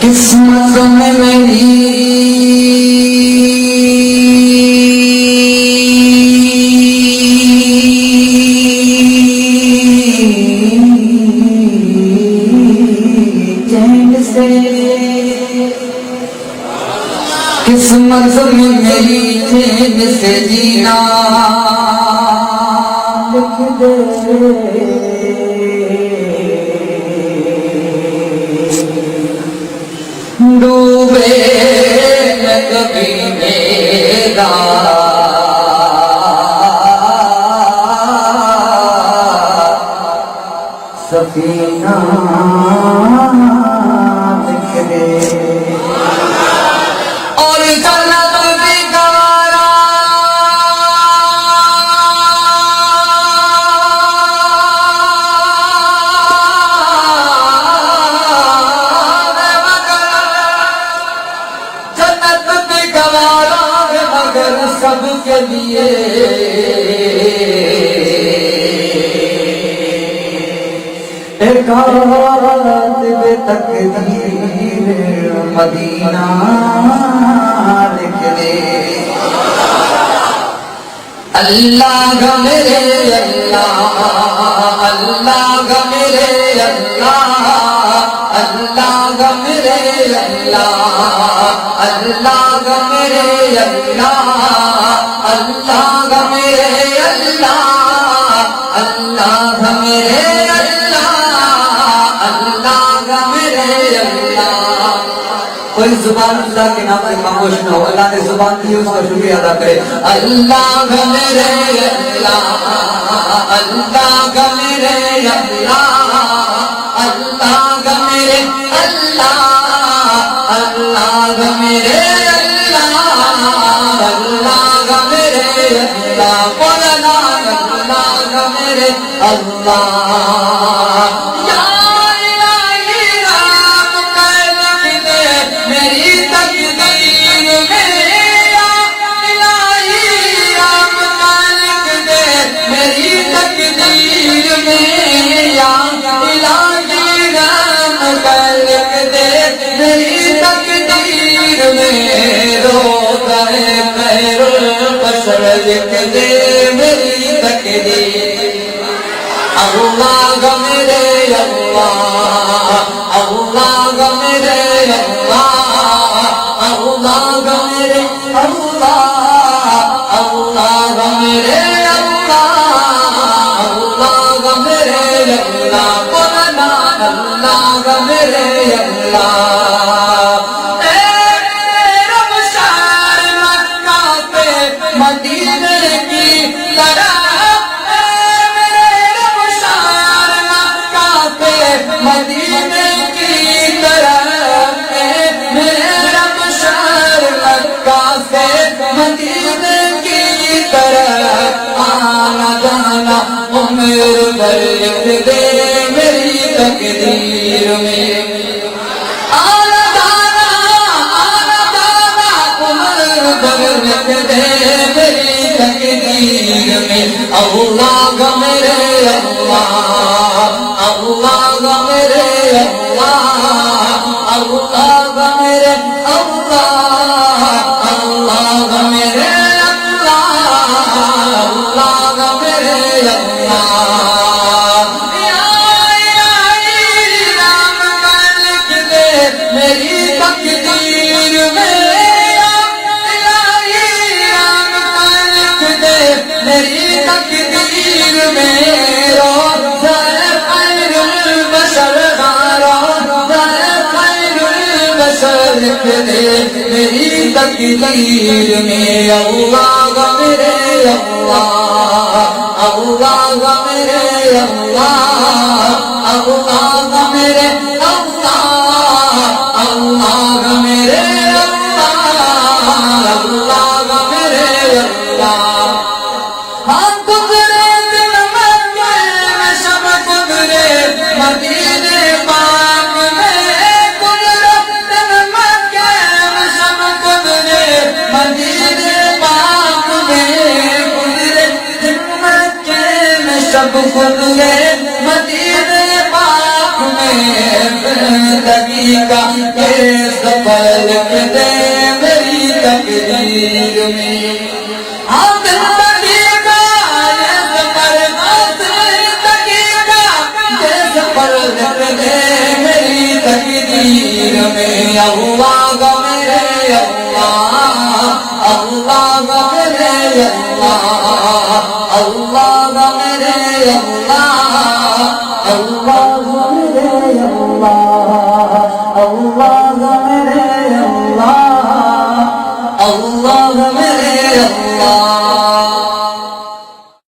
قسمت میں میری چین سے، قسمت میں میری چین سے جینا لکھ دے، ڈوبے نہ کبھی میرا سفینہ لکھ دے، اور جنت بھی گوارا مگر سب کے لیے ایک کاتب تقدیر مدینہ لکھ دے، اللہ گا میرے اللہ، اللہ گا میرے اللہ، اللہ گا میرے اللہ، اللہ گا میرے اللہ، اللہ گا میرے اللہ، اللہ گا میرے اللہ، اللہ گا میرے اللہ۔ کوئی زبان اللہ کے نام سے خاموش نہ ہو، اللہ نے زبان دی اس کا شکریہ ادا کرے۔ اللہ گا میرے اللہ، اللہ گا میرے اللہ، اللہ گا میرے اللہ، اللہ گا میرے اللہ، اللہ گا میرے اللہ، بولنا اللہ گا میرے اللہ۔ یا الہی رام کر لکھ دے میری تقدیر میں، یا الہی رام کر لکھ دے میری تقدیر میں، یا الہی رام کر لکھ دے میری تقدیر میں، روزہ خیر البشر لکھ دے میری تقدیر۔ اللہ گا میرے اللہ، اللہ گا میرے اللہ، اللہ گا میرے اللہ، اللہ گا میرے اللہ، اللہ گا میرے اللہ، بولنا اللہ گا میرے اللہ۔ اے رب شہر مکہ کے مدینے کی طرح، مدینے کی طرح، میرا بشار مکہ سے مدینے کی طرح، آنا جانا عمر بھر لکھ دے میری تقدیر میں، آنا جانا عمر بھر لکھ دے میری تقدیر میں۔ اللہ گا میرے اللہ، اللہ گا میرے اللہ، اللہ گا میرے اللہ، اللہ گا میرے اللہ، اللہ گا میرے اللہ۔ یا الہی رام کر لکھ دے میری تقدیر میں، یا الہی رام کر لکھ دے میری تقدیر میں، روزہ خیر البشر، روزہ خیر البشر لکھ دے میری تقدیر میں۔ اللہ گا میرے اللہ، اللہ گا میرے اللہ، اللہ گا میرے اللہ، اللہ گا میرے اللہ، اللہ گا میرے اللہ۔ ہاں گزرے دن مکے میں شب گزرے مدینے پاک میں، گزرے دن مکے میں شب گزرے مدینے پاک میں، گزرے دن مکے میں شب گزرے مدینے پاک میں، کے سفر لکھ دے میری تقدیر میں ہاں زندگی کا یہ سفر بس دقیقہ یہ سفر لکھ دے میری تقدیر میں اللہ گا میرے اللہ گا میرے اللہ گا میرے اللہ گا میرے اللہ گا میرے اللہ گا میرے اللہ